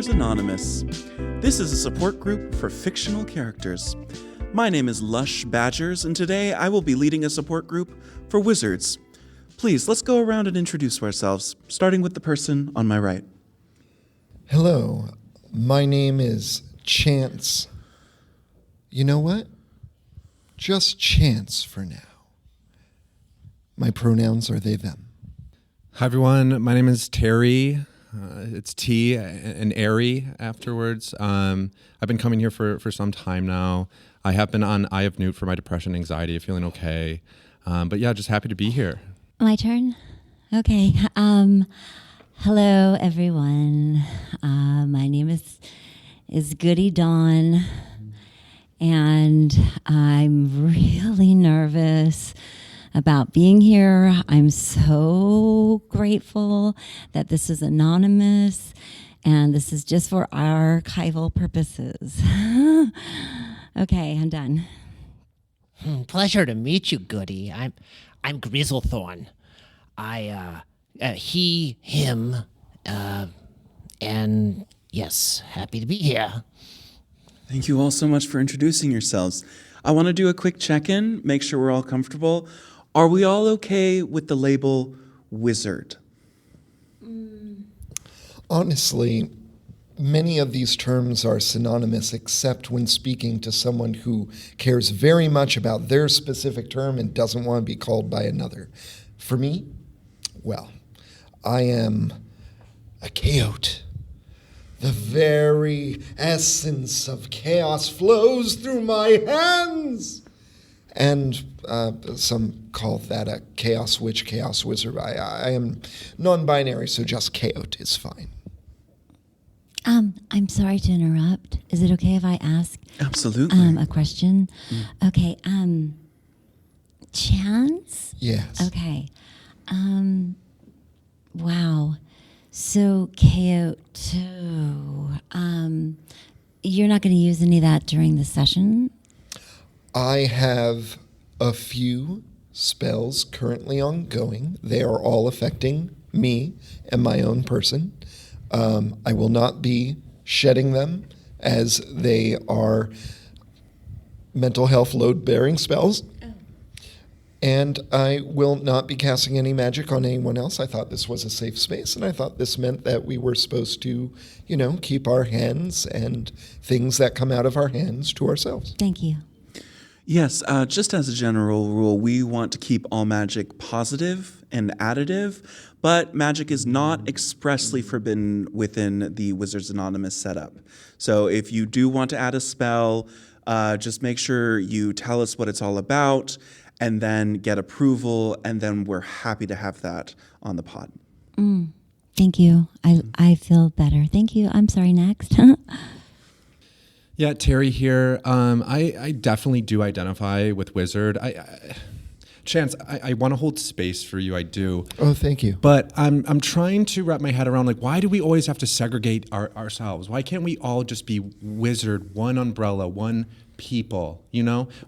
Wizards Anonymous. This is a support group for fictional characters. My name is Lush Badgers, and today I will be leading a support group for wizards. Please, let's go around and introduce ourselves, starting with the person on my right. Hello, my name is Chance. You know what? Just Chance for now. My pronouns are they, them. Hi, everyone. My name is Terry. It's T and Airy afterwards. I've been coming here for some time now. I have been on Eye of Newt for my depression, anxiety, feeling okay. But yeah, just happy to be here. My turn? Okay. Hello, everyone. My name is Goody Dawn, and I'm really nervous about being here. I'm so grateful that this is anonymous, and this is just for archival purposes. Okay, I'm done. Pleasure to meet you, Goody. I'm Grizzlethorn. He, him, and yes, happy to be here. Thank you all so much for introducing yourselves. I want to do a quick check-in, make sure we're all comfortable. Are we all okay with the label wizard? Honestly, many of these terms are synonymous except when speaking to someone who cares very much about their specific term and doesn't want to be called by another. For me, well, I am a chaot. The very essence of chaos flows through my hands. And some call that a chaos witch, chaos wizard. I am non-binary, so just chaot is fine. I'm sorry to interrupt. Is it okay if I ask Absolutely. a question? Okay, Chance? Yes. Okay. Wow. So chaot too. You're not going to use any of that during the session? I have a few spells currently ongoing. They are all affecting me and my own person. I will not be shedding them as they are mental health load-bearing spells. And I will not be casting any magic on anyone else. I thought this was a safe space, and I thought this meant that we were supposed to, keep our hands and things that come out of our hands to ourselves. Thank you. Yes, just as a general rule, we want to keep all magic positive and additive, but magic is not expressly forbidden within the Wizards Anonymous setup. So if you do want to add a spell, just make sure you tell us what it's all about and then get approval, and then we're happy to have that on the pod. Thank you. I feel better. Thank you. I'm sorry, next. Yeah, Terry here. I definitely do identify with wizard. Chance, I want to hold space for you. I do. Oh, thank you. But I'm trying to wrap my head around, why do we always have to segregate ourselves? Why can't we all just be wizard, one umbrella, one people?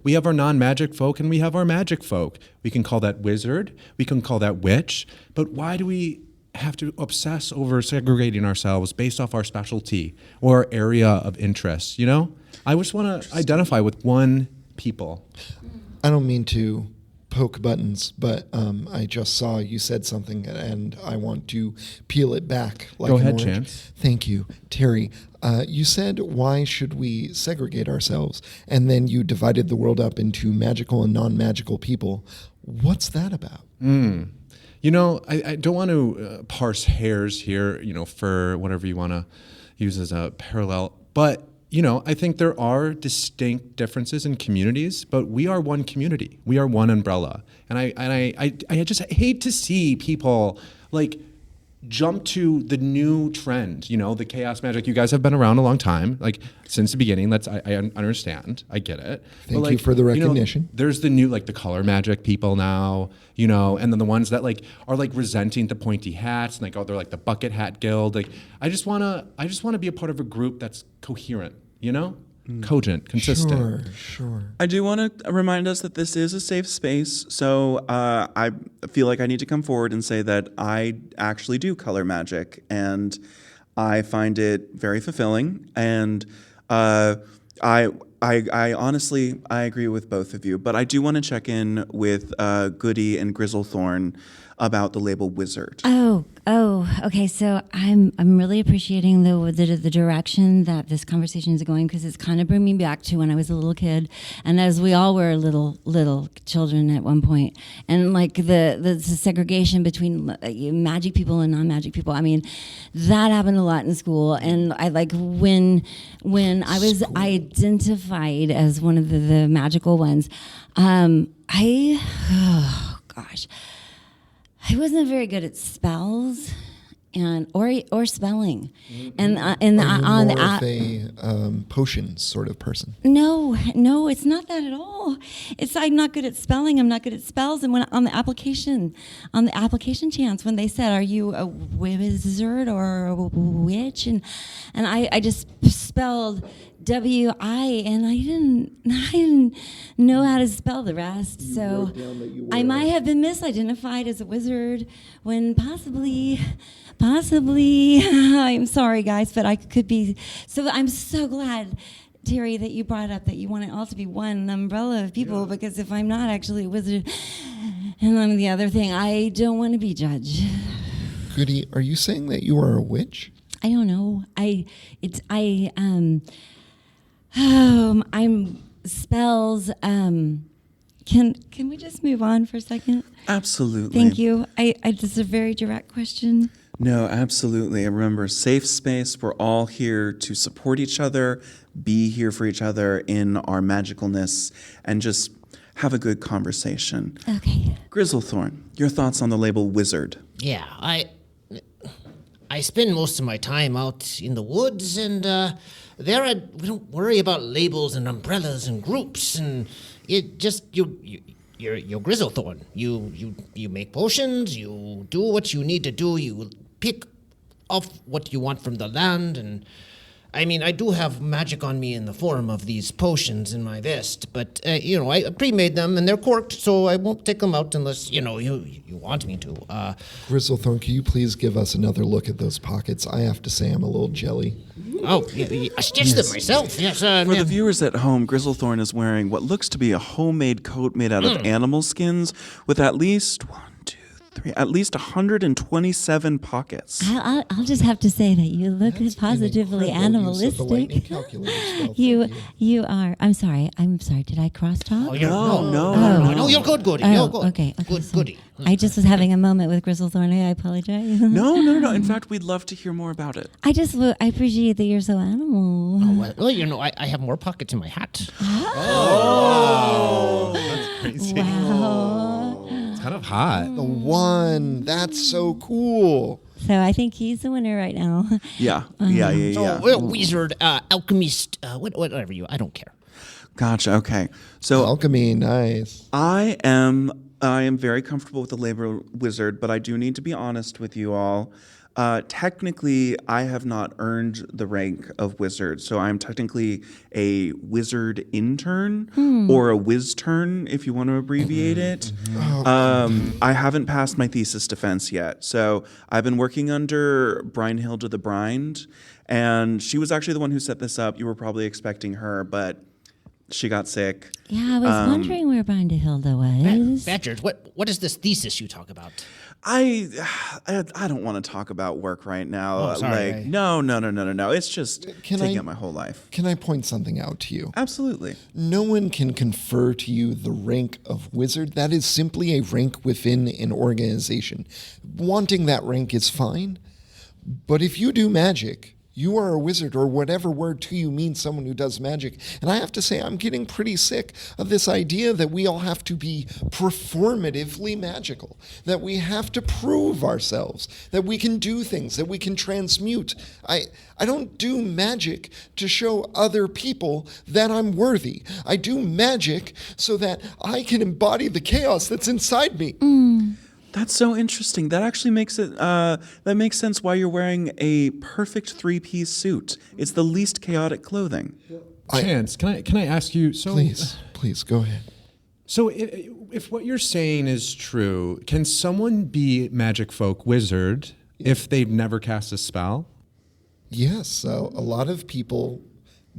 We have our non-magic folk and we have our magic folk. We can call that wizard. We can call that witch. But why do we have to obsess over segregating ourselves based off our specialty or our area of interest? I just want to identify with one people. I don't mean to poke buttons, but I just saw you said something, and I want to peel it back. Like Go ahead, an orange. Chance. Thank you, Terry. You said, why should we segregate ourselves? And then you divided the world up into magical and non-magical people. What's that about? I don't want to parse hairs here, for whatever you want to use as a parallel. But, I think there are distinct differences in communities, but we are one community. We are one umbrella. And I just hate to see people jump to the new trend, the chaos magic. You guys have been around a long time, since the beginning. I understand. I get it. Thank you for the recognition. There's the new, the color magic people now, and then the ones that are resenting the pointy hats and they're the bucket hat guild. I just want to be a part of a group that's coherent, cogent, consistent. Sure. I do want to remind us that this is a safe space, so I feel like I need to come forward and say that I actually do color magic, and I find it very fulfilling, and I honestly, I agree with both of you, but I do want to check in with Goody and Grizzlethorn about the label wizard. Okay. So I'm really appreciating the direction that this conversation is going, because it's kind of bringing me back to when I was a little kid, and as we all were little children at one point, and like the segregation between magic people and non-magic people. I mean, that happened a lot in school, and I like when I was identified as one of the magical ones. I wasn't very good at spells and or spelling, and Are you on more of a potion sort of person? No, it's not that at all. It's I'm not good at spelling. I'm not good at spells. And when on the application chance, when they said, "Are you a wizard or a witch?" and I just spelled W-I, and I didn't know how to spell the rest. So I might have been misidentified as a wizard when possibly, I'm sorry guys, but I could be. So I'm so glad, Terry, that you brought up that you want it all to be one umbrella of people, because if I'm not actually a wizard and I'm the other thing, I don't want to be judged. Goody, are you saying that you are a witch? I don't know. I'm spells. Can we just move on for a second? Absolutely. Thank you. This is a very direct question. No, absolutely. And remember, safe space. We're all here to support each other, be here for each other in our magicalness, and just have a good conversation. Okay. Grizzlethorn, your thoughts on the label wizard? Yeah, I spend most of my time out in the woods, and we don't worry about labels and umbrellas and groups, and it just you're Grizzlethorn. You make potions. You do what you need to do. You pick off what you want from the land, and I mean, I do have magic on me in the form of these potions in my vest, but I pre-made them and they're corked, so I won't take them out unless you want me to. Grizzlethorn, can you please give us another look at those pockets? I have to say I'm a little jelly. Oh, yeah, I stitched them myself. Yes, For the viewers at home, Grizzlethorn is wearing what looks to be a homemade coat made out of animal skins with at least 127 pockets. I'll just have to say that you look That's positively incredible use of the lightning animalistic. calculator spell. You are. I'm sorry. Did I cross talk? Oh, you're, No. you're good, Goody. Oh, You're good. okay. Good, So Goody. I just was having a moment with Grizzlethorn. I apologize. No. In fact, we'd love to hear more about it. I appreciate that you're so animal. Well, I have more pockets in my hat. Oh, that's crazy. Wow. It's kind of hot. The one. That's so cool. So I think he's the winner right now. Yeah. Wizard, alchemist, whatever I don't care. Gotcha. Okay. So Alchemy, nice. I am very comfortable with the label wizard, but I do need to be honest with you all. Technically, I have not earned the rank of wizard, so I'm technically a wizard intern or a wiztern, if you want to abbreviate it. I haven't passed my thesis defense yet, so I've been working under Brynhilde the Brynd, and she was actually the one who set this up. You were probably expecting her, but she got sick. Yeah, I was wondering where Brynhilde was. Badgers, what is this thesis you talk about? I don't want to talk about work right now. Oh, sorry. No. It's just taking up my whole life. Can I point something out to you? Absolutely. No one can confer to you the rank of wizard. That is simply a rank within an organization. Wanting that rank is fine, but if you do magic, you are a wizard, or whatever word to you means someone who does magic. And I have to say, I'm getting pretty sick of this idea that we all have to be performatively magical, that we have to prove ourselves, that we can do things, that we can transmute. I don't do magic to show other people that I'm worthy. I do magic so that I can embody the chaos that's inside me. That's so interesting. That actually makes it. That makes sense why you're wearing a perfect three-piece suit. It's the least chaotic clothing. Chance, can I ask you? So Please, go ahead. So if what you're saying is true, can someone be magic folk wizard if they've never cast a spell? Yes, a lot of people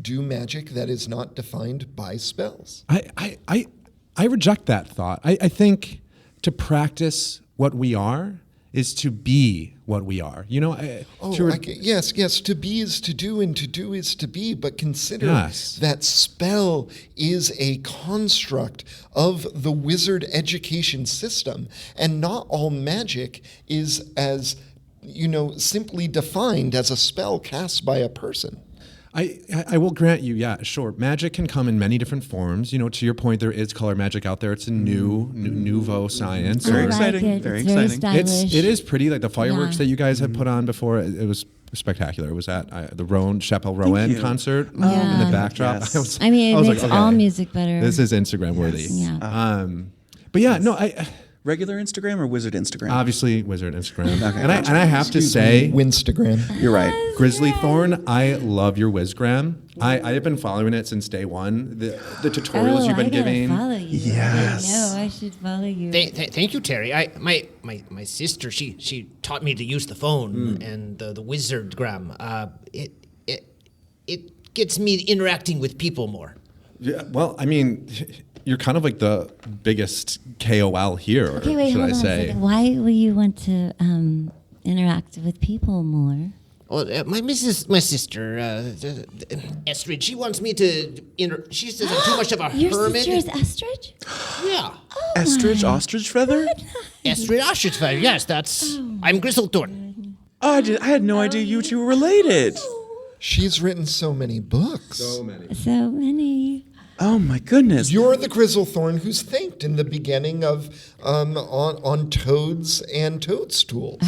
do magic that is not defined by spells. I reject that thought. I think to practice what we are is to be what we are. You know, Yes. To be is to do, and to do is to be. But consider Yes. that spell is a construct of the wizard education system, and not all magic is as simply defined as a spell cast by a person. I will grant you, yeah, sure. Magic can come in many different forms. You know, to your point, there is color magic out there. It's a nouveau science. Very I like exciting, it. very It's exciting. stylish. It is pretty. Like the fireworks Yeah. that you guys had put on before, it was spectacular. It was at the Chapelle Rowan you. concert in Yeah. the backdrop. Yes. I mean, it was makes like, all okay, music better. This is Instagram worthy. Yeah. But yeah, no, I Regular Instagram or wizard Instagram? obviously Wizard Instagram, and I have to say, Winstagram. You're right. Grizzly Thorn, I love your Wizgram. I have been following it since day one. The tutorials you've been I gotta giving. follow you. Yes. No, I should follow you. Thank you, Terry. My sister she taught me to use the phone and the wizardgram. It gets me interacting with people more. Yeah, well, I mean, you're kind of like the biggest KOL here, Okay, wait, should hold I on a say? second. Why will you want to interact with people more? Well, my sister, Estrid, she wants me to. She says I'm too much of a Your hermit. sister is Estridge? Yeah, Estridge, ostrich feather? Estrid Ostrich. Yes, that's. I'm Grizzlethorn. Oh, I had no idea you two were related. She's written so many books. So many. So many. Oh my goodness. You're the Grizzlethorn who's thanked in the beginning of on toads and toadstools.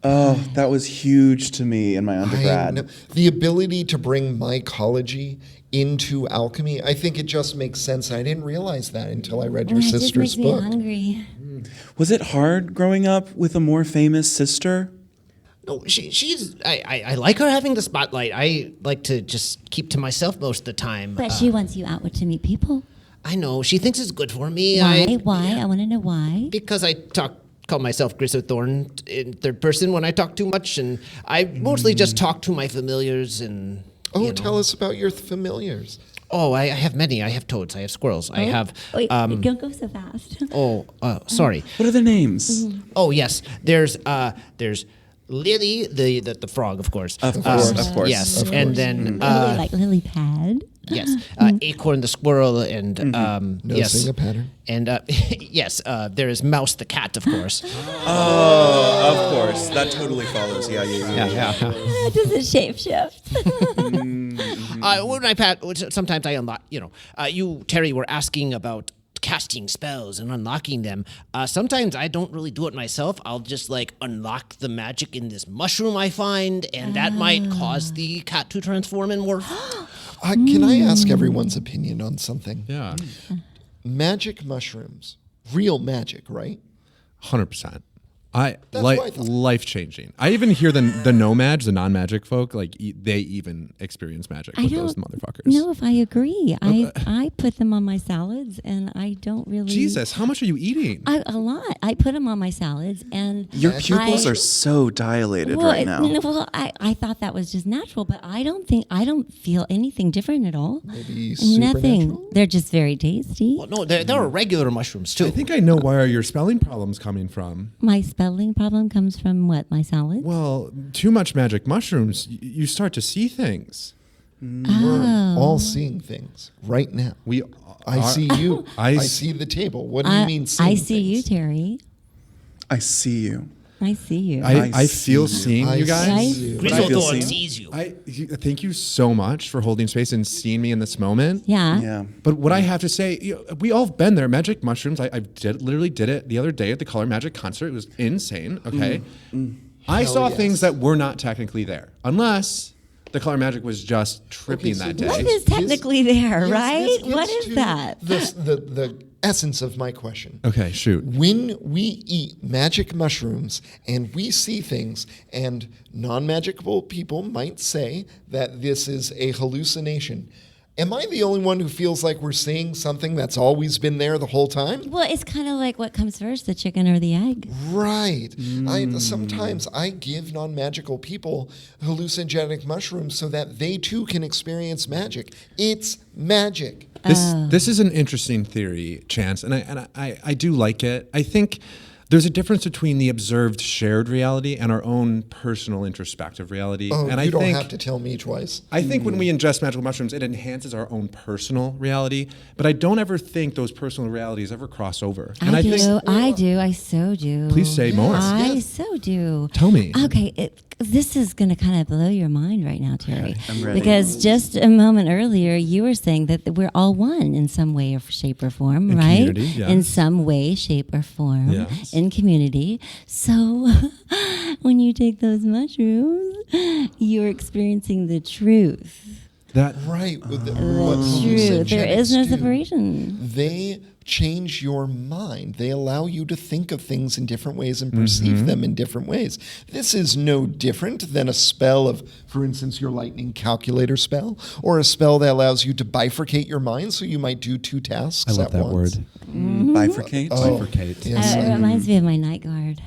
Oh, that was huge to me in my undergrad. I know. The ability to bring mycology into alchemy, I think it just makes sense. I didn't realize that until I read your It just sister's makes book. me hungry. Was it hard growing up with a more famous sister? No, she's. I like her having the spotlight. I like to just keep to myself most of the time. But she wants you out to meet people. I know she thinks it's good for me. Why? I want to know why. Because I call myself Grizzlethorn in third person when I talk too much, and I mostly just talk to my familiars and. Tell us about your familiars. Oh, I have many. I have toads. I have squirrels. I have. Wait, don't go so fast. Sorry. What are the names? Oh yes, there's Lily, the frog, of course. Of course. Yes, Of and course. then like lily pad. yes, Acorn the squirrel, and yes, Noticing a pattern. and yes, there is Mouse the cat, of course. Oh, of course. That totally follows. Yeah. Does it shape shift? When I sometimes I unlock. You Terry were asking about casting spells and unlocking them. Sometimes I don't really do it myself. I'll just unlock the magic in this mushroom I find, and that might cause the cat to transform and morph. Can I ask everyone's opinion on something? Yeah, Magic mushrooms. Real magic, right? 100%. That's what I thought. Life changing. I even hear the nomads, the non-magic folk, they even experience magic with those motherfuckers. No, if I agree. I put them on my salads, and I don't really. Jesus, how much are you eating? A lot. I put them on my salads, and Your pupils are so dilated right now. I thought that was just natural, but I don't feel anything different at all. Maybe Nothing. supernatural? They're just very tasty. Well, no, there are regular mushrooms too. I think I know where your spelling problem's coming from. My spelling problem comes from what? My salad? Well, too much magic mushrooms, you start to see things. We're all seeing things right now. I see you. I see the table. What do you mean seeing I see you, things? Terry. I see you. I see you. I feel seeing you guys. I- see you. I feel Grizzlethorn seen. sees you. Thank you so much for holding space and seeing me in this moment. yeah. Yeah. But what I have to say, we all have been there. Magic mushrooms. I literally did it the other day at the Color Magic concert. It was insane. Okay, I saw yes. things that were not technically there, unless the Color Magic was just tripping so that this What day. is technically there, Yes, right? this gets What is to that? The essence of my question. Okay, shoot. When we eat magic mushrooms and we see things, and non-magical people might say that this is a hallucination, am I the only one who feels like we're seeing something that's always been there the whole time? Well, it's kind of like what comes first, the chicken or the egg? Right. Sometimes I give non-magical people hallucinogenic mushrooms so that they too can experience magic. It's magic. This is an interesting theory, Chance, and I do like it. I think there's a difference between the observed shared reality and our own personal introspective reality. Oh, and you don't have to tell me twice. I think when we ingest magical mushrooms, it enhances our own personal reality, but I don't ever think those personal realities ever cross over. And I do. I so do. Please say more. I so do. Tell me. Okay, this is going to kind of blow your mind right now, Terry. I'm ready. Because just a moment earlier, you were saying that we're all one in some way or shape or form, In right? community, yes. In some way, shape, or form. Yes. In community. So when you take those mushrooms, you're experiencing the truth. Right. What Truth. There is no hallucinogenics do, separation. They change your mind. They allow you to think of things in different ways and perceive them in different ways. This is no different than a spell of, for instance, your lightning calculator spell, or a spell that allows you to bifurcate your mind so you might do 2 tasks I love at that once. word. Bifurcate? Bifurcate. Yes, It reminds me of my night guard.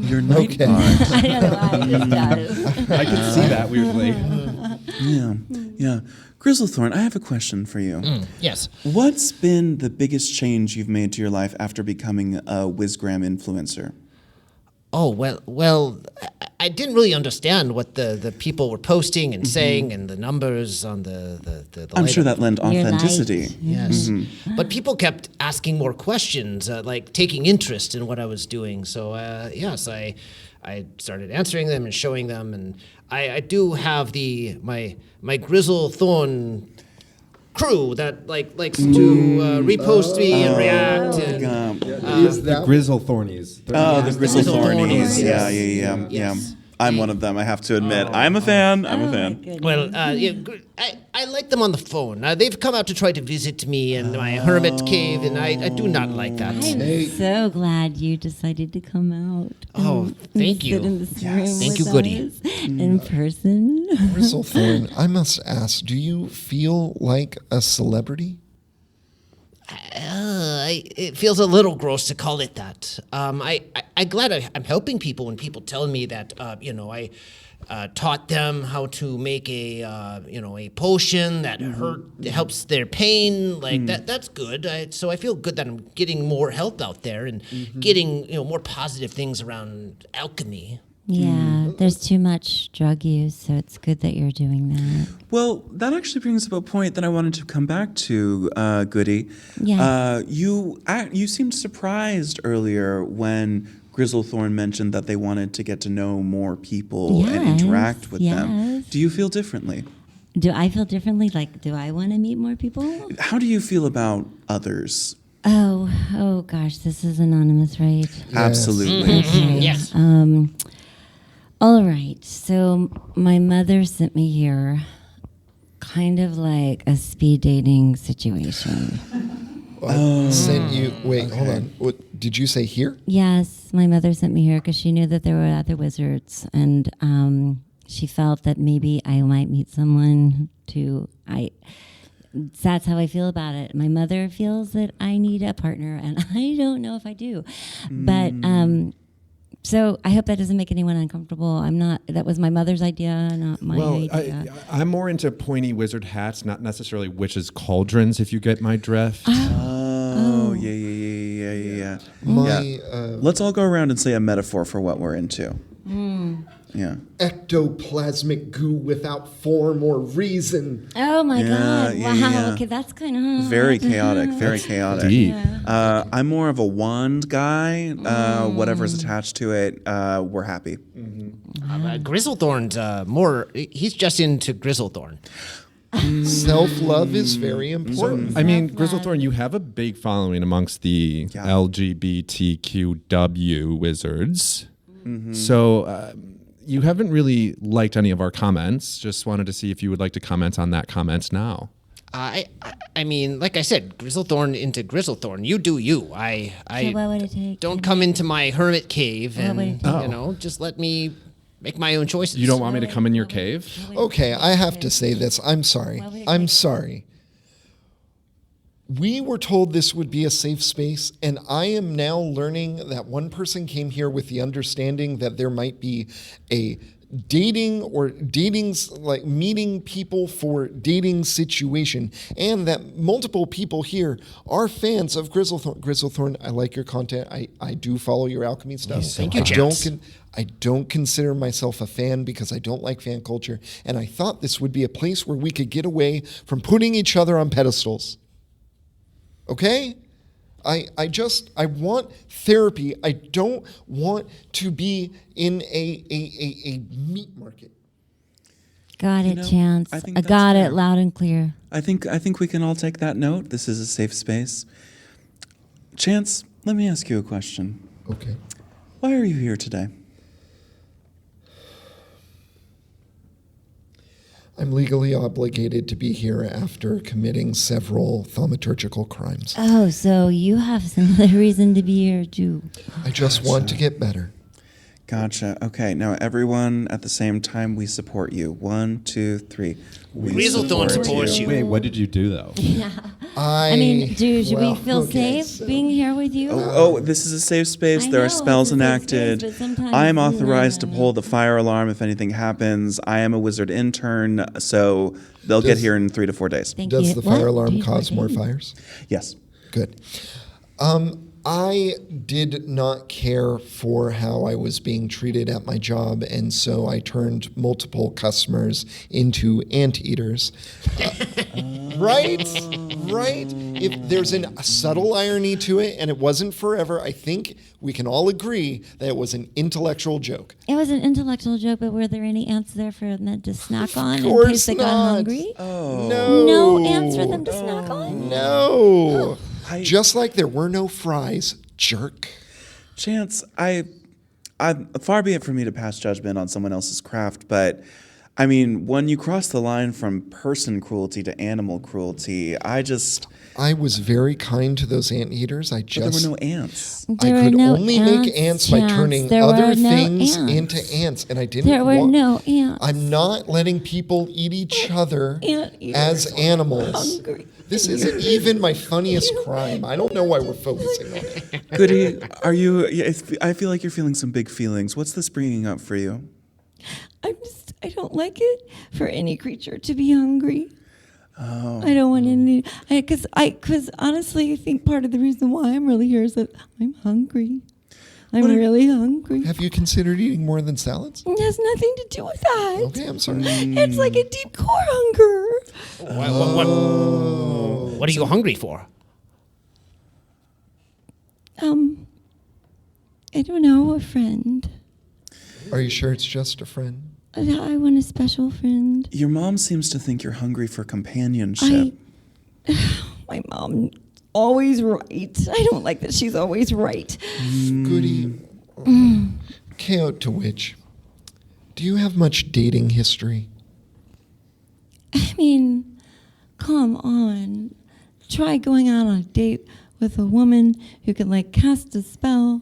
Your night Okay. guard. I don't know why it just does. I can see that weirdly. Yeah. Grizzlethorn, I have a question for you. Yes. What's been the biggest change you've made to your life after becoming a WizGram influencer? Oh, well, I didn't really understand what the people were posting and saying and the numbers on the I'm light sure up. that lent Your light. authenticity. Yes. But people kept asking more questions, like taking interest in what I was doing. So, yes, I started answering them and showing them. And I do have my Grizzlethorn crew that likes to repost me and react. And, The Grizzlethornies. Oh, the Grizzlethornies. Grizzlethornies. Yeah. Yes. I'm one of them, I have to admit. I'm a fan. I'm a fan. Well, I like them on the phone. They've come out to try to visit me in my hermit cave, and I do not like that. I'm so glad you decided to come out. Oh, and thank you. Sit in this room Thank with you, Goody. us in person. Grizzlethorn, I must ask, do you feel like a celebrity? It feels a little gross to call it that. I'm glad I'm helping people when people tell me that, I taught them how to make a potion that helps their pain. Like that's good. So I feel good that I'm getting more help out there and getting more positive things around alchemy. Yeah, there's too much drug use, so it's good that you're doing that. Well, that actually brings up a point that I wanted to come back to, Goody. Yes. You seemed surprised earlier when Grizzlethorn mentioned that they wanted to get to know more people and interact with them. Yes. Do you feel differently? Do I feel differently? Like, do I want to meet more people? How do you feel about others? Oh gosh, this is anonymous, right? Absolutely. Okay. Yes. All right. So my mother sent me here, kind of like a speed dating situation. Sent you. Wait, hold on. What did you say here? Yes, my mother sent me here because she knew that there were other wizards, and she felt that maybe I might meet someone that's how I feel about it. My mother feels that I need a partner, and I don't know if I do. But so I hope that doesn't make anyone uncomfortable. That was my mother's idea, not my idea. I'm more into pointy wizard hats, not necessarily witches' cauldrons, if you get my drift. Oh, yeah. Let's all go around and say a metaphor for what we're into. Yeah. Ectoplasmic goo without form or reason. Oh my God! yeah, Wow. yeah. Okay, that's kind of Very chaotic. Very chaotic. Deep. I'm more of a wand guy. Whatever's attached to it, we're happy. Grizzlethorn's more. He's just into Grizzlethorn. Self-love is very important. I mean, Grizzlethorn, you have a big following amongst the LGBTQW wizards. So you haven't really liked any of our comments. Just wanted to see if you would like to comment on that comment now. I mean, like I said, Grizzlethorn into Grizzlethorn. You do you. So what would it take? Don't come into my hermit cave What would it and just let me make my own choices. You don't want me to come in your cave? Okay, I have to say this. I'm sorry. I'm sorry. We were told this would be a safe space, and I am now learning that one person came here with the understanding that there might be a like meeting people for dating situation, and that multiple people here are fans of Grizzlethorn. Grizzlethorn, I like your content. I do follow your alchemy stuff. Thank you, I don't consider myself a fan because I don't like fan culture, and I thought this would be a place where we could get away from putting each other on pedestals. Okay? I want therapy. I don't want to be in a meat market. Got it, Chance. I think I that's got fair. it loud and clear. I think we can all take that note. This is a safe space. Chance, let me ask you a question. Okay. Why are you here today? I'm legally obligated to be here after committing several thaumaturgical crimes. Oh, so you have some other reason to be here too. I just want to get better. Gotcha. Okay, now everyone at the same time, we support you. 1, 2, 3. Grizzlethorn supports you. Wait, what did you do though? I mean, should we feel okay, safe so- being here with you? Oh, this is a safe space. I There know are it's spells a safe enacted. space, but sometimes- I am authorized to No. pull the fire alarm if anything happens. I am a wizard intern, so they'll get Does- here in 3 to 4 days. Thank Does you. the fire What? alarm Do you- cause more okay. fires? Yes. Good. I did not care for how I was being treated at my job, and so I turned multiple customers into anteaters. Right? Right? If there's a subtle irony to it, and it wasn't forever, I think we can all agree that it was an intellectual joke. It was an intellectual joke, but were there any ants there for them to snack on in course case they got not. hungry? Oh. No. No ants for them to snack on? No. I- Just like there were no fries, jerk. Chance, I far be it for me to pass judgment on someone else's craft, but I mean, when you cross the line from person cruelty to animal cruelty, I was very kind to those anteaters. but there were no ants. I There were could no only make ants by Chance. turning There other were no things ants. into ants, and I didn't There were want. no ants. I'm not letting people eat each other Anteaters as are animals. hungry. This isn't even my funniest crime. I don't know why we're focusing on it. Goody, are you? I feel like you're feeling some big feelings. What's this bringing up for you? I don't like it for any creature to be hungry. Oh. I don't want any, because honestly, I think part of the reason why I'm really here is that I'm hungry. I'm really hungry. Have you considered eating more than salads? It has nothing to do with that. Okay, I'm sorry. It's like a deep core hunger. What are you hungry for? I don't know, a friend. Are you sure it's just a friend? I want a special friend. Your mom seems to think you're hungry for companionship. My mom always right. I don't like that she's always right. Goody. Chaos to Witch. Do you have much dating history? I mean, come on. Try going out on a date with a woman who can like cast a spell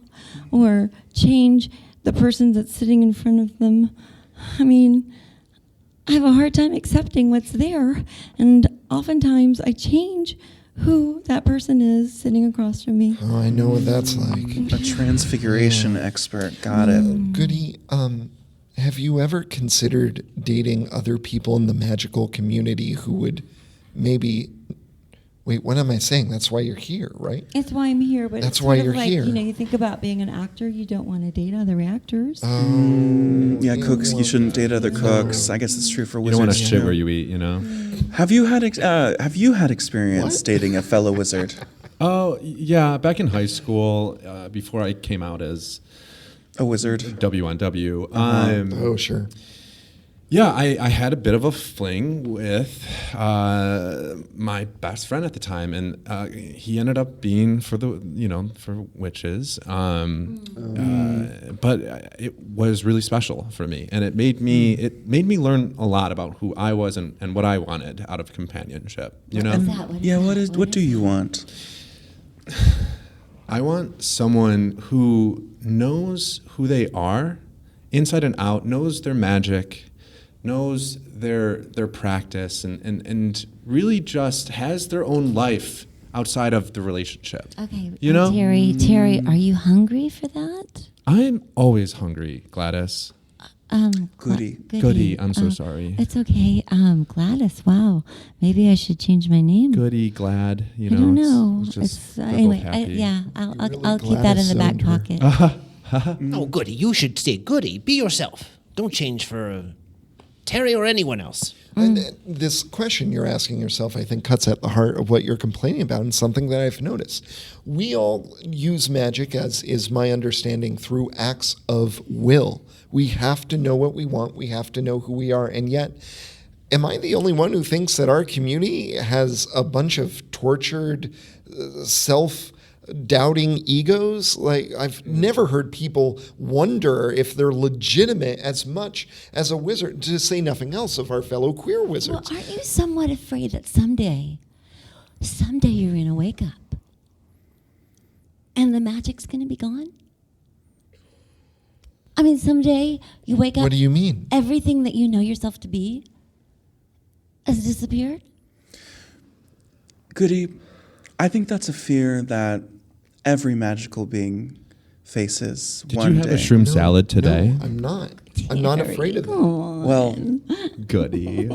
or change the person that's sitting in front of them. I mean, I have a hard time accepting what's there, and oftentimes I change who that person is sitting across from me. Oh, I know what that's like. A transfiguration expert. Got it. Goody, have you ever considered dating other people in the magical community who would maybe... Wait, what am I saying? That's why you're here, right? That's why I'm here, but That's it's why sort you're of like, here. you know, you think about being an actor, you don't want to date other actors. Yeah, cooks. You shouldn't date other cooks. I guess it's true for You wizards. don't want to shit too. where you eat, you know? Have you had experience dating a fellow wizard? Oh, yeah. Back in high school, before I came out as A wizard. WNW, Oh, sure. yeah, I had a bit of a fling with my best friend at the time, and he ended up being for witches. But it was really special for me, and it made me learn a lot about who I was and what I wanted out of companionship. You know, What do you want? I want someone who knows who they are, inside and out, knows their magic, knows their practice, and really just has their own life outside of the relationship. Okay, You know? Terry, are you hungry for that? I'm always hungry, Gladys. Goody. Goody, I'm so sorry. It's okay. Gladys, wow. Maybe I should change my name. Goody, glad, I don't know. It's just they're both anyway, happy. I'll keep that in the back Gladys pocket. No, Goody, you should stay Goody. Be yourself. Don't change for Terry or anyone else. And this question you're asking yourself, I think, cuts at the heart of what you're complaining about and something that I've noticed. We all use magic, as is my understanding, through acts of will. We have to know what we want. We have to know who we are. And yet, am I the only one who thinks that our community has a bunch of tortured, self-doubting egos? Like, I've never heard people wonder if they're legitimate as much as a wizard, to say nothing else of our fellow queer wizards. Well, aren't you somewhat afraid that someday you're going to wake up and the magic's going to be gone? I mean, someday you wake up. What do you mean? Everything that you know yourself to be has disappeared? Goody, I think that's a fear that every magical being faces Did one you have day. a shroom salad today? No, I'm not. I'm not afraid of that. Well, Goody.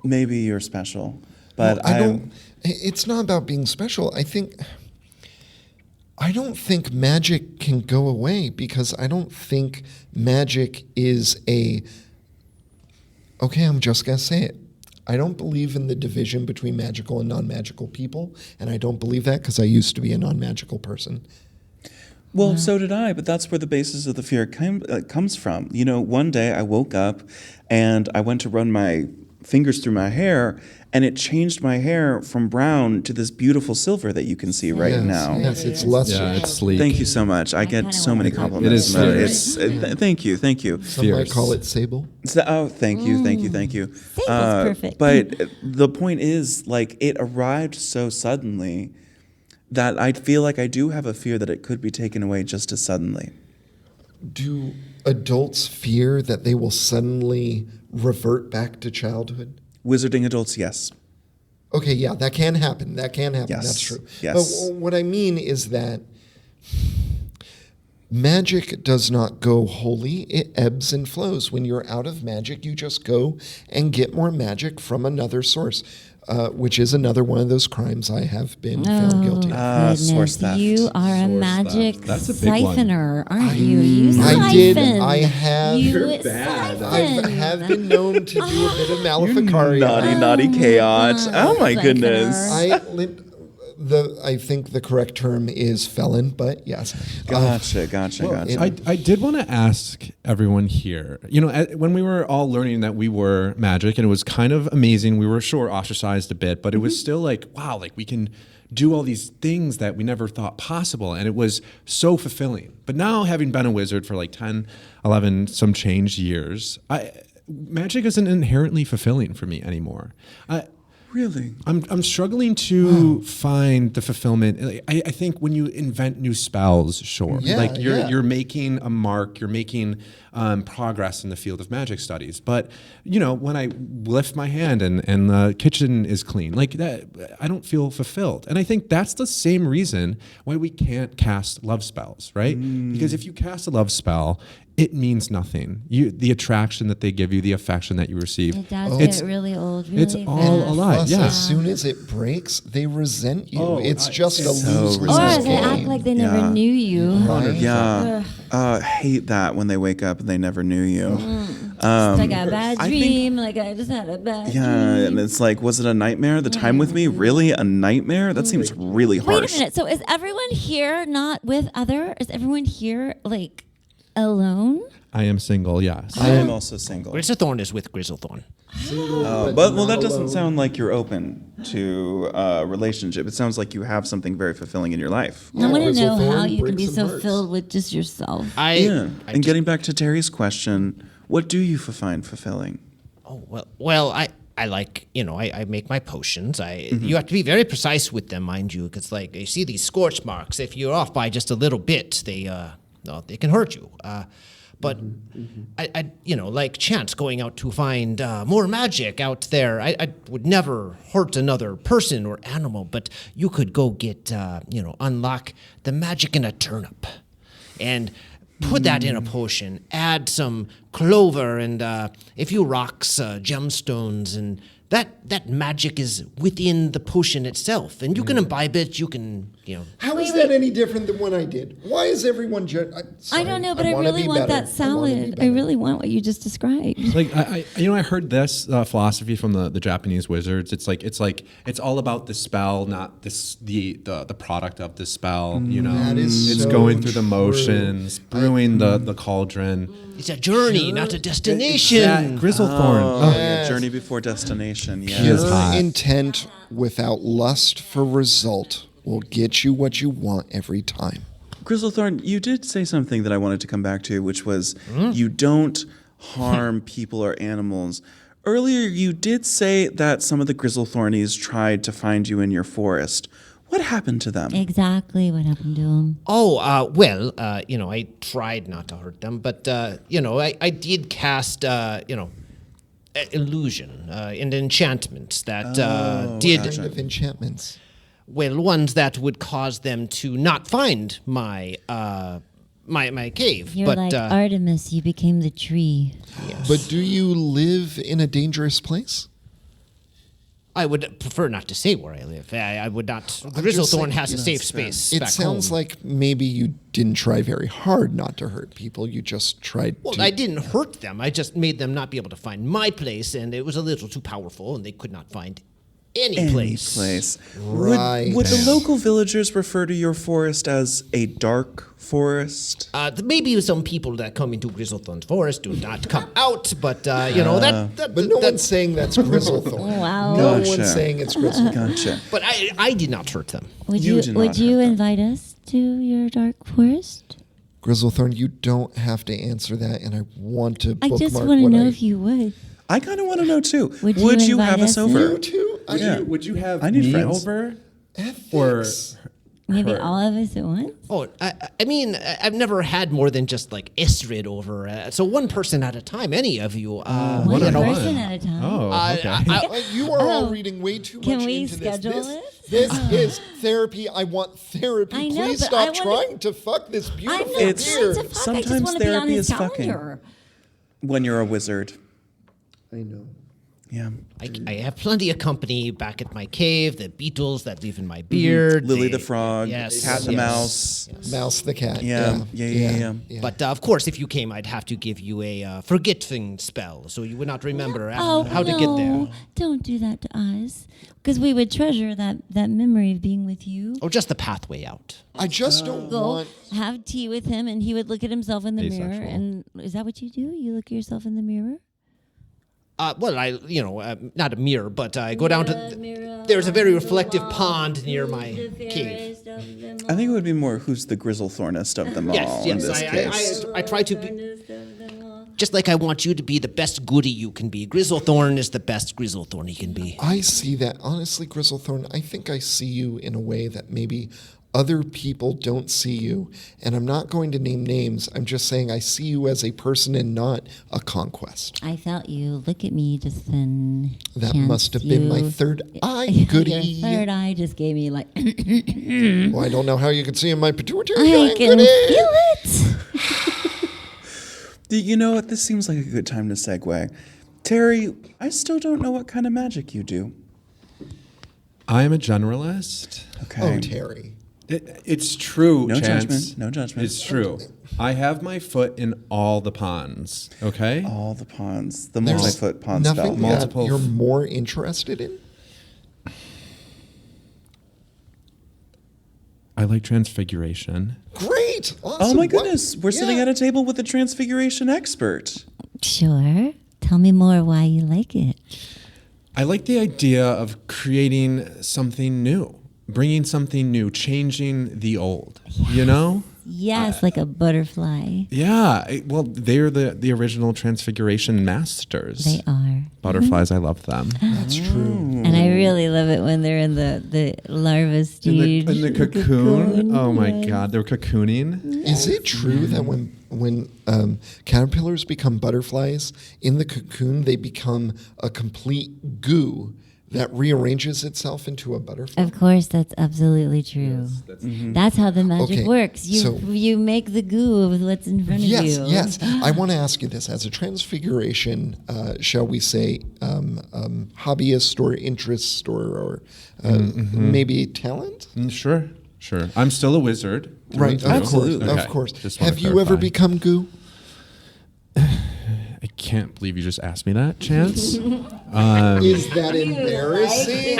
maybe you're special, but I don't. It's not about being special. I don't think magic can go away, because I don't think magic is a. Okay, I'm just gonna say it. I don't believe in the division between magical and non-magical people, and I don't believe that because I used to be a non-magical person. Well, so did I, but that's where the basis of the fear comes from. You know, one day I woke up and I went to run my fingers through my hair, and it changed my hair from brown to this beautiful silver that you can see right Yes, now. yes, it's lustrous. Yeah, it's sleek. Thank you so much. I get kinda so many want compliments. It is fierce. Thank you. Some might Fierce. call it sable. Oh, thank you. Sable's perfect. But the point is, like, it arrived so suddenly that I feel like I do have a fear that it could be taken away just as suddenly. Do adults fear that they will suddenly revert back to childhood? Wizarding adults, yes. Okay, yeah, that can happen. Yes. That's true. Yes. But what I mean is that magic does not go wholly. It ebbs and flows. When you're out of magic, you just go and get more magic from another source, which is another one of those crimes I have been found guilty of. Source theft. You are a Source magic theft. That's a big one. siphoner, aren't you? You siphon. I did. I have. You bad. I siphon. have been known to do a bit of maleficaria. Naughty chaos. Oh my siphoner. goodness. I think the correct term is felon, but yes. Gotcha. I did want to ask everyone here, you know, when we were all learning that we were magic, and it was kind of amazing, we were sure ostracized a bit, but it was still like, wow, like we can do all these things that we never thought possible, and it was so fulfilling. But now, having been a wizard for like 10, 11, some change years, magic isn't inherently fulfilling for me anymore. Really? I'm struggling to find the fulfillment. I think when you invent new spells, sure, Yeah, like yeah. you're making a mark, you're making progress in the field of magic studies. But you know, when I lift my hand and the kitchen is clean, like that, I don't feel fulfilled. And I think that's the same reason why we can't cast love spells, right? Because if you cast a love spell, it means nothing. The attraction that they give you, the affection that you receive, It does it's get really old. Really it's all fast. a lie. Plus, Yeah. as soon as it breaks, they resent you. Oh, it's just a so lose-lose Or resentful. they act like they never knew you. Right? Yeah. Hate that when they wake up and they never knew you. It's like a bad I think- dream. Like I just had a bad Yeah, dream. and it's like, was it a nightmare? The time with me? Really? A nightmare? That seems really harsh. Wait a minute. So is everyone here not with other? Is everyone here like alone? I am single, yes. I am also single. Grizzlethorn is with Grizzlethorn. But that doesn't sound like you're open to a relationship. It sounds like you have something very fulfilling in your life. I want to know Grizzlethorn how you can be breaks so some hearts. filled with just yourself. Yeah. And getting back to Terry's question, what do you find fulfilling? Oh well, I like, you know, I make my potions. You have to be very precise with them, mind you, because like you see these scorch marks. If you're off by just a little bit, they can hurt you. But I like Chance going out to find more magic out there. I would never hurt another person or animal, but you could go get, unlock the magic in a turnip and put that in a potion, add some clover and a few rocks, gemstones, and that magic is within the potion itself. And you can imbibe it, you can, How is that any different than what I did? Why is everyone I don't know, but I really want that salad. I really want what you just described. Like I heard this philosophy from the Japanese wizards. It's all about the spell, not the product of the spell. That is it's so going through the true. motions, brewing the cauldron. it's a journey, not a destination. Grizzlethorn. Oh, yeah, journey before destination. Yeah. is Pure hot. intent without lust for result will get you what you want every time. Grizzlethorn, you did say something that I wanted to come back to, which was you don't harm people or animals. Earlier, you did say that some of the Grizzlethornies tried to find you in your forest. What happened to them? Exactly what happened to him. Oh, I tried not to hurt them, but, I did cast, illusion and enchantments that did, Kind of enchantments. ones that would cause them to not find my my cave. You're but like Artemis, you became the tree. But do you live in a dangerous place? I would prefer not to say where I live. I would not. just Grizzlethorn saying, has a you know, safe space. It back sounds home. like maybe you didn't try very hard not to hurt people. You just tried Well, to. I didn't hurt them. I just made them not be able to find my place, and it was a little too powerful, and they could not find any place. Right. Would the local villagers refer to your forest as a dark forest? Maybe some people that come into Grizzlethorn's forest do not come out, but that. But no one's saying that's Grizzlethorn. Wow. No Gotcha. one's saying it's Grizzlethorn. Gotcha. But I did not hurt them. Would You you did would not you hurt them. invite us to your dark forest? Grizzlethorn, you don't have to answer that, and I want to I bookmark just want to what know I- if you would. I kind of want to know too. Would Would you you invite have us us over? You too? Would you have I need me friends. over? Ethics. Or Maybe her. all of us at once? Oh, I mean, I've never had more than just like Istrid over. So one person at a time, any of you. One What a person fun. at a time. Oh, okay. You are all reading way too Can much we into schedule this. it? This is therapy. I want therapy. I know, Please but stop I wanna- trying to fuck this I'm beautiful not It's- beard. trying to fuck. I sometimes just want to be on therapy his is fucking. calendar. When you're a wizard. I know. Yeah. I have plenty of company back at my cave. The beetles that live in my beard. Lily the frog, Yes, Cat the yes, mouse. yes. Mouse the cat. Yeah. Yeah. But of course, if you came, I'd have to give you a forgetting spell, so you would not remember Oh, how to no. get there. Don't do that to us. Because we would treasure that memory of being with you. Or just the pathway out. I just don't Go want. have tea with him, and he would look at himself in the mirror. Asexual. And is that what you do? You look at yourself in the mirror? Not a mirror, but I go down to. There's a very reflective pond near my cave. I think it would be more who's the Grizzlethornest of them all Yes, in yes. this case. I try to be. Just like I want you to be the best goody you can be. Grizzlethorn is the best Grizzlethorn he can be. I see that. Honestly, Grizzlethorn, I think I see you in a way that maybe other people don't see you. And I'm not going to name names. I'm just saying I see you as a person and not a conquest. I felt you look at me just then. That Chance, must have been my you- third eye, goody. Your third eye just gave me like, Well, I don't know how you can see in my pituitary I gland, can goody. feel it. You know what? This seems like a good time to segue. Terry, I still don't know what kind of magic you do. I am a generalist. Okay. Oh, Terry. It's true, No Chance. judgment, no judgment. It's true. I have my foot in all the ponds, okay? All the ponds. The There's multi-foot pond spell. nothing that Multiple- you're more interested in? I like transfiguration. Great. Oh Awesome. my What- goodness. We're sitting yeah. at a table with a transfiguration expert. Sure. Tell me more why you like it. I like the idea of creating something new, bringing something new, changing the old, you know? Yes, like a butterfly. Yeah, well, they're the original transfiguration masters. They are. Butterflies, I love them. That's true. And I really love it when they're in the larva stage. In the cocoon. Oh my God, they're cocooning. Is it true that when caterpillars become butterflies, in the cocoon they become a complete goo that rearranges itself into a butterfly? Of course, that's absolutely true. That's how the magic Okay, works. so- You make the goo of what's in front of you. Yes. I want to ask you this: as a transfiguration, shall we say, hobbyist or interest or maybe talent? Sure. I'm still a wizard. Right. through and Of through. course. Okay, Of course. just wanna Have you ever clarify. become goo? I can't believe you just asked me that, Chance. Is that embarrassing?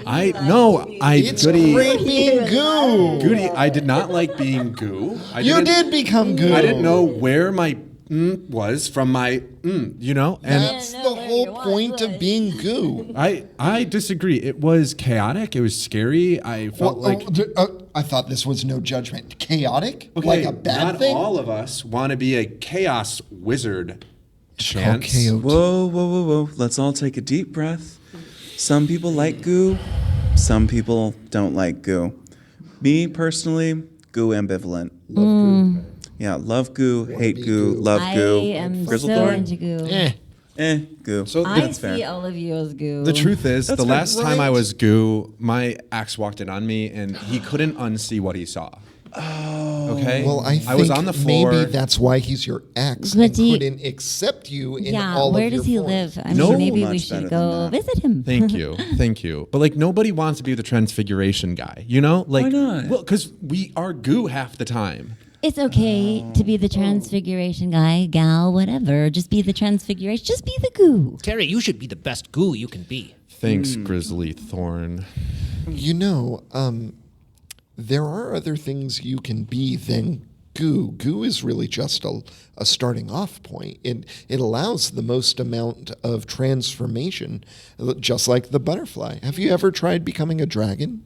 It's Goody, great being goo. Goody, I did not like being goo. You did become goo. I didn't know where my was from my you know, and That's the whole point of being goo. I disagree. It was chaotic. It was scary. I felt I thought this was no judgment. Chaotic? okay, Like a bad not thing? all of us want to be a chaos wizard. Chance. Okay, Whoa. Let's all take a deep breath. Some people like goo. Some people don't like goo. Me, personally, goo ambivalent. Love goo. Yeah, love goo, hate be goo, goo. love I goo. am so Grizzlethorn? into goo. Goo. So I That's fair. see all of you as goo. The truth is, That's the fair, last time I right? was goo, my ex walked in on me and he couldn't unsee what he saw. Oh. Okay. Well, I think was on the floor. maybe that's why he's your ex But and do you- couldn't accept you in Yeah, all where of your does he forms. live? I No mean, maybe we much should better go than that. visit him. Thank you. But like nobody wants to be the transfiguration guy, you know? Like, Why not? well, because we are goo half the time. It's okay to be the transfiguration guy, gal, whatever. Just be the transfiguration. Just be the goo. Terry, you should be the best goo you can be. Thanks, Grizzly Thorn. You know, there are other things you can be than goo. Goo is really just a starting off point. It allows the most amount of transformation, just like the butterfly. Have you ever tried becoming a dragon?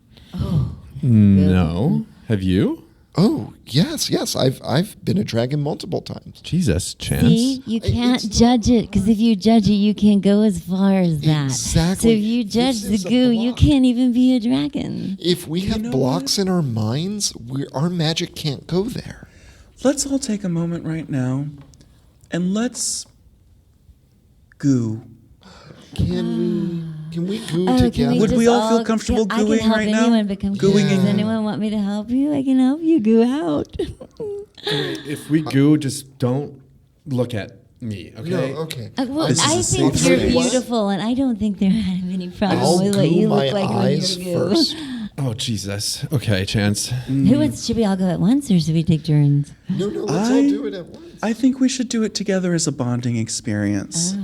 No. Have you? Oh, yes. I've been a dragon multiple times. Jesus, Chance. See, you can't It's judge it because if you judge it, you can't go as far as that. Exactly. So if you judge This the is a goo, you block. can't even be a dragon. If we have know blocks in our minds, our magic can't go there. Let's all take a moment right now and let's goo. Can we goo Oh, together? can Would we just all feel comfortable I can gooing help right now? anyone become goo. Gooing Does in. anyone want me to help you? I can help you goo out. If we goo, just don't look at me, okay? No, okay. Well, This is I a think safe you're space. beautiful, and I don't think there have any problem I'll with what goo you my look like eyes when you're goo. first. Oh, Jesus. Okay, Chance. Who wants? Should we all go at once, or should we take turns? No, let's all do it at once. I think we should do it together as a bonding experience.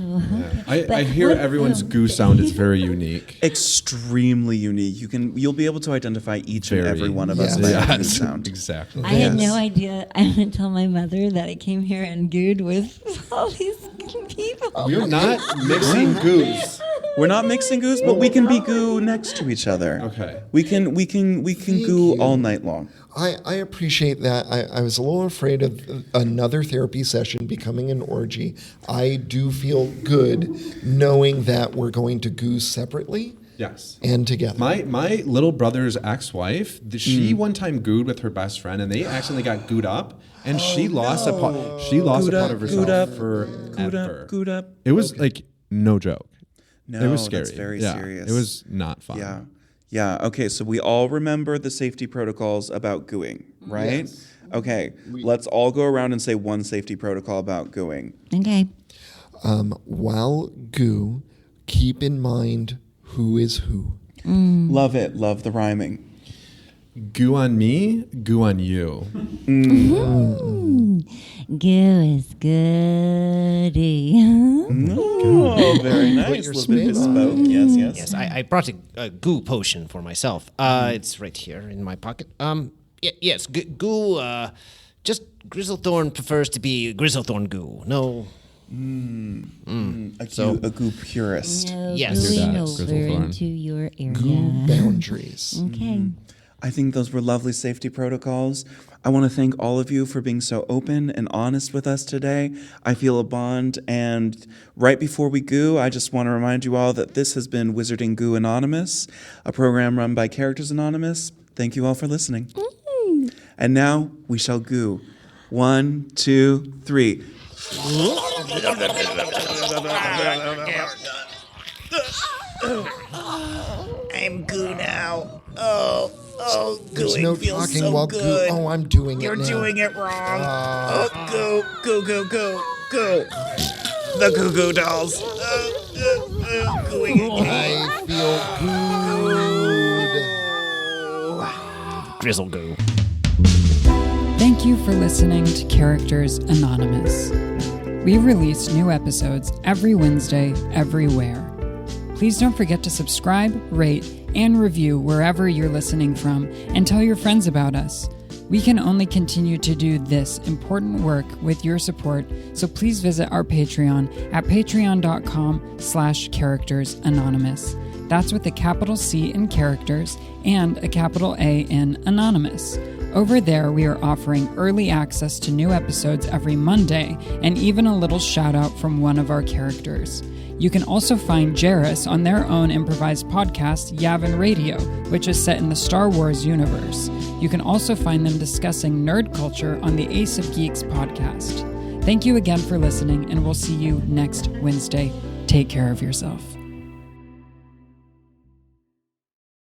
I hear everyone's goo sound is very unique. Extremely unique. You'll be able to identify each and Very. every one of us Yes. by our goo Yes, sound. exactly. I had Yes. no idea. I didn't tell my mother that I came here and gooed with all these people. We're not mixing goos. We're not mixing goos, but we can be goo next to each other. Okay. We can goo you. all night long. I appreciate that. I was a little afraid of another therapy session becoming an orgy. I do feel good knowing that we're going to goo separately Yes. and together. My little brother's ex-wife, she one time gooed with her best friend, and they accidentally got gooed up, and she lost a part. She lost a part of herself Good up, forever. good up. It was like no joke. No, It was scary. that's very Yeah, serious. It was not fun. Yeah. Yeah. Okay. So we all remember the safety protocols about gooing, right? Yes. Okay. Let's all go around and say one safety protocol about gooing. Okay. While goo, keep in mind who is who. Love it. Love the rhyming. Goo on me, goo on you. Goo is goody. Oh, very nice. your A little bit spin on bespoke. Yes. Yes. Yes, I brought a goo potion for myself. It's right here in my pocket. Yes, goo. Just Grizzlethorn prefers to be Grizzlethorn goo. No. A goo purist. No Yes. gooing That, over Grizzlethorn. into your area. Goo boundaries. Okay. I think those were lovely safety protocols. I want to thank all of you for being so open and honest with us today. I feel a bond. And right before we go, I just want to remind you all that this has been Wizarding Goo Anonymous, a program run by Characters Anonymous. Thank you all for listening. And now we shall goo. 1, 2, 3. I'm goo now. Oh, There's gooing no feels talking so while good. goo. Oh, I'm doing You're it now. doing it wrong. Goo. The Goo Goo Dolls. Gooing again. I feel good. Drizzle goo. Thank you for listening to Characters Anonymous. We release new episodes every Wednesday, everywhere. Please don't forget to subscribe, rate, and review wherever you're listening from, and tell your friends about us. We can only continue to do this important work with your support, so please visit our Patreon at patreon.com/charactersanonymous. That's with a capital C in characters and a capital A in anonymous. Over there, we are offering early access to new episodes every Monday, and even a little shout out from one of our characters. You can also find Jarys on their own improvised podcast, Yavin Radio, which is set in the Star Wars universe. You can also find them discussing nerd culture on the Ace of Geeks podcast. Thank you again for listening, and we'll see you next Wednesday. Take care of yourself.